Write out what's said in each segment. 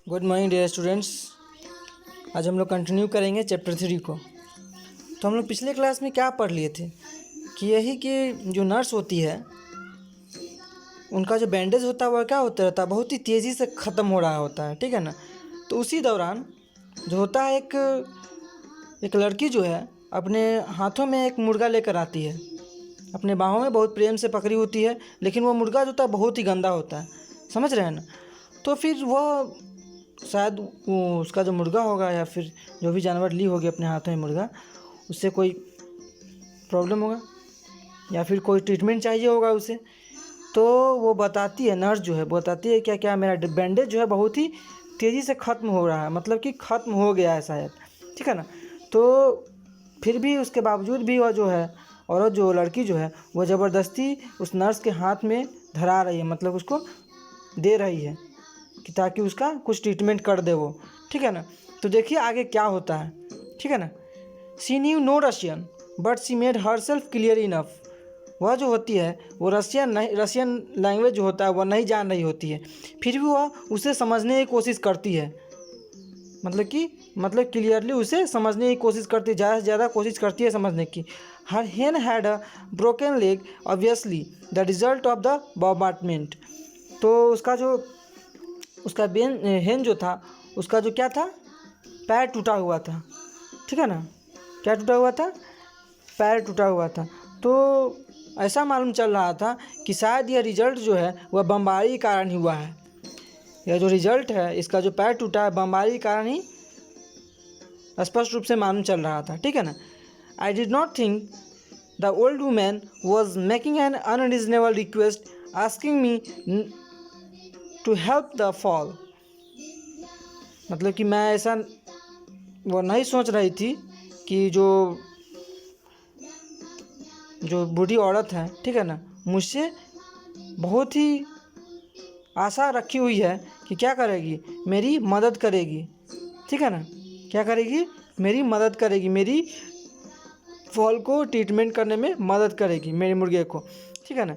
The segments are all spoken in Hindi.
Good morning dear students. आज हम लोग कंटिन्यू करेंगे चैप्टर 3 को। तो हम लोग पिछले क्लास में क्या पढ़ लिए थे कि यही कि जो नर्स होती है उनका जो बैंडेज होता है वह क्या होता रहता है, बहुत ही तेज़ी से ख़त्म हो रहा होता है, ठीक है ना। तो उसी दौरान जो होता है एक लड़की जो है अपने हाथों में एक मुर्गा लेकर आती है, अपने बाहों में बहुत प्रेम से पकड़ी होती है, लेकिन वो मुर्गा जो होता है बहुत ही गंदा होता है, समझ रहे हैं ना। तो फिर वह शायद वो उसका जो मुर्गा होगा या फिर जो भी जानवर ली होगी अपने हाथों में मुर्गा, उससे कोई प्रॉब्लम होगा या फिर कोई ट्रीटमेंट चाहिए होगा उसे। तो वो बताती है, नर्स जो है बताती है क्या क्या मेरा बैंडेज जो है बहुत ही तेज़ी से ख़त्म हो रहा है, मतलब कि ख़त्म हो गया है शायद, ठीक है ना। तो फिर भी उसके बावजूद भी वह जो है औरत जो लड़की जो है वो ज़बरदस्ती उस नर्स के हाथ में धरा रही है, मतलब उसको दे रही है कि ताकि उसका कुछ ट्रीटमेंट कर दे वो, ठीक है ना। तो देखिए आगे क्या होता है, ठीक है ना। She knew no Russian but she made herself clear enough. वह जो होती है वो रशियन लैंग्वेज जो होता है वह नहीं जान रही होती है, फिर भी वह उसे समझने की कोशिश करती है, मतलब क्लियरली उसे समझने की कोशिश करती है, ज़्यादा से ज़्यादा कोशिश करती है समझने की। हर हेन had a broken leg obviously the result of the bombardment. तो उसका हेन जो था उसका जो क्या था, पैर टूटा हुआ था, ठीक है ना। क्या टूटा हुआ था? पैर टूटा हुआ था। तो ऐसा मालूम चल रहा था कि शायद यह रिजल्ट जो है वह बमबारी के कारण ही हुआ है। यह जो रिजल्ट है इसका जो पैर टूटा है बमबारी के कारण ही स्पष्ट रूप से मालूम चल रहा था, ठीक है ना। I did not think the old women was making an unreasonable request asking me to help the fowl. मतलब कि मैं ऐसा वो नहीं सोच रही थी कि जो बूढ़ी औरत है, ठीक है ना, मुझसे बहुत ही आशा रखी हुई है कि क्या करेगी, मेरी मदद करेगी, ठीक है ना। क्या करेगी? मेरी मदद करेगी, मेरी फॉल को ट्रीटमेंट करने में मदद करेगी, मेरे मुर्गे को, ठीक है ना।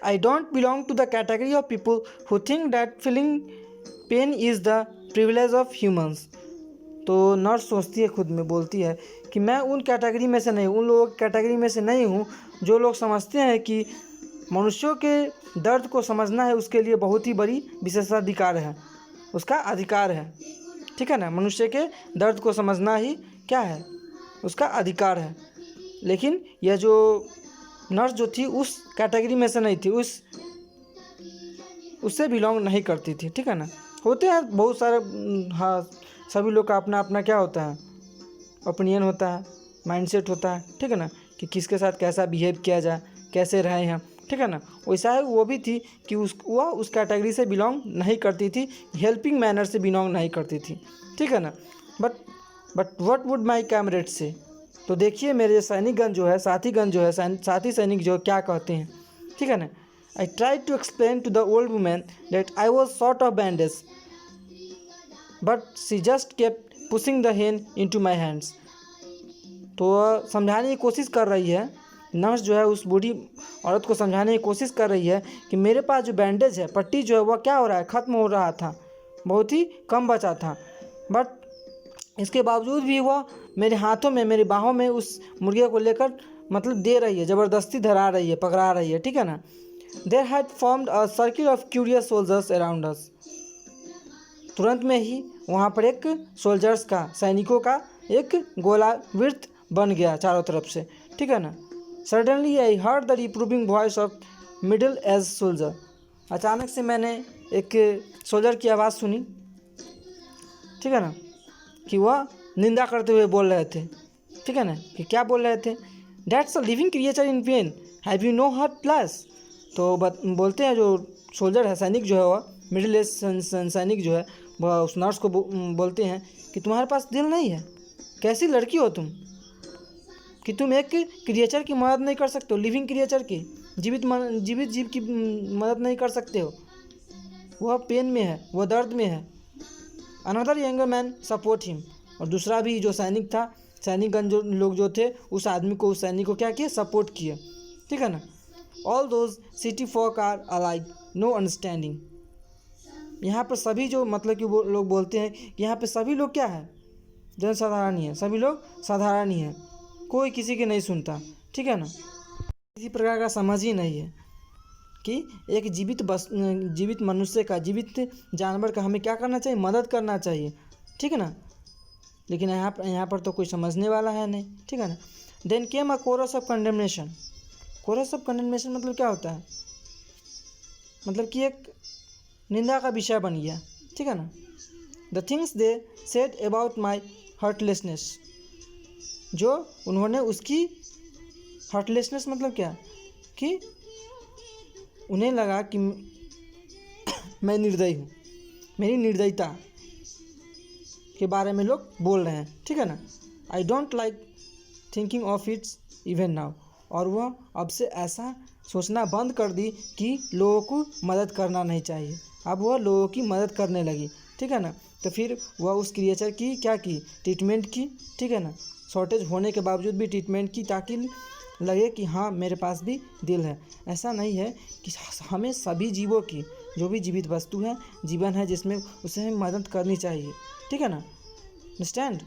I don't belong to the category of people who think that feeling pain is the privilege of humans. तो नर्स सोचती है, खुद में बोलती है कि मैं उन कैटेगरी में से नहीं, उन लोगों की कैटेगरी में से नहीं हूँ जो लोग समझते हैं कि मनुष्यों के दर्द को समझना है उसके लिए बहुत ही बड़ी विशेषाधिकार है, उसका अधिकार है, ठीक है ना। मनुष्य के दर्द को समझना ही क्या है, उसका अधिकार है। लेकिन यह जो नर्स जो थी उस कैटेगरी में से नहीं थी, उससे बिलोंग नहीं करती थी, ठीक है ना। होते हैं बहुत सारे, हाँ, सभी लोग का अपना अपना क्या होता है, ओपिनियन होता है, माइंडसेट होता है, ठीक है ना, कि किसके साथ कैसा बिहेव किया जाए, कैसे रहे हैं, ठीक है ना। वैसा है वो भी थी कि वह उस कैटेगरी से बिलोंग नहीं करती थी, हेल्पिंग मैनर से बिलोंग नहीं करती थी, ठीक है ना। बट व्हाट वुड माई कैमरेट से। तो देखिए मेरे सैनिकगण जो है, साथीगण जो है, साथी सैनिक जो क्या कहते हैं, ठीक है ना। I try to explain to the old women that I was short of bandage but she just kept pushing the hen into my hands. तो वह समझाने की कोशिश कर रही है, नर्स जो है उस बूढ़ी औरत को समझाने की कोशिश कर रही है कि मेरे पास जो बैंडेज है, पट्टी जो है वह क्या हो रहा है, ख़त्म हो रहा था, बहुत ही कम बचा था, बट इसके बावजूद भी वह मेरे हाथों में, मेरी बाहों में उस मुर्गे को लेकर मतलब दे रही है, ज़बरदस्ती धरा रही है, पकड़ा रही है, ठीक है ना। There had formed a circle of curious soldiers around us. तुरंत में ही वहाँ पर एक सोल्जर्स का, सैनिकों का एक गोला वृत्त बन गया चारों तरफ से, ठीक है ना। Suddenly I heard the reproving voice of middle age soldier. अचानक से मैंने एक सोल्जर की आवाज़ सुनी, ठीक है ना, कि वह निंदा करते हुए बोल रहे थे, ठीक है ना। कि क्या बोल रहे थे? That's a living creature in pen, have you know her plus. तो बोलते हैं जो सोल्जर है, सैनिक जो है, वह मिडिल एज सैनिक जो है वह उस नर्स को बोलते हैं कि तुम्हारे पास दिल नहीं है, कैसी लड़की हो तुम कि तुम एक क्रिएचर की मदद नहीं कर सकते हो, लिविंग क्रिएचर की, जीवित जीव की मदद नहीं कर सकते हो, वह पेन में है, वह दर्द में है। Another younger man support him. और दूसरा भी जो सैनिक था, सैनिकगण जो लोग जो थे उस आदमी को, उस सैनिक को क्या किए, सपोर्ट किए, ठीक है ना। All those city folk are alike no understanding. यहाँ पर सभी जो मतलब कि वो लोग बोलते हैं कि यहाँ पे सभी लोग क्या है, जनसाधारण ही है, सभी लोग साधारण ही है, कोई किसी की नहीं सुनता, ठीक है ना। किसी प्रकार का समझ ही नहीं है कि एक जीवित मनुष्य का, जीवित जानवर का हमें क्या करना चाहिए, मदद करना चाहिए, ठीक है ना। लेकिन यहाँ पर तो कोई समझने वाला है नहीं, ठीक है ना। Then came a chorus of condemnation. Chorus of condemnation मतलब क्या होता है, मतलब कि एक निंदा का विषय बन गया, ठीक है ना। The things they said about my heartlessness, जो उन्होंने उसकी हार्टलेसनेस मतलब क्या, कि उन्हें लगा कि मैं निर्दयी हूँ, मेरी निर्दयता के बारे में लोग बोल रहे हैं, ठीक है ना। I don't like thinking of its even now, और वह अब से ऐसा सोचना बंद कर दी कि लोगों को मदद करना नहीं चाहिए। अब वह लोगों की मदद करने लगी, ठीक है ना। तो फिर वह उस क्रिएचर की क्या की, ट्रीटमेंट की, ठीक है ना। शॉर्टेज होने के बावजूद भी ट्रीटमेंट की, ताकि लगे कि हाँ मेरे पास भी दिल है। ऐसा नहीं है कि हमें सभी जीवों की, जो भी जीवित वस्तु है, जीवन है जिसमें, उसे हमें मदद करनी चाहिए, ठीक है ना। अंडरस्टैंड।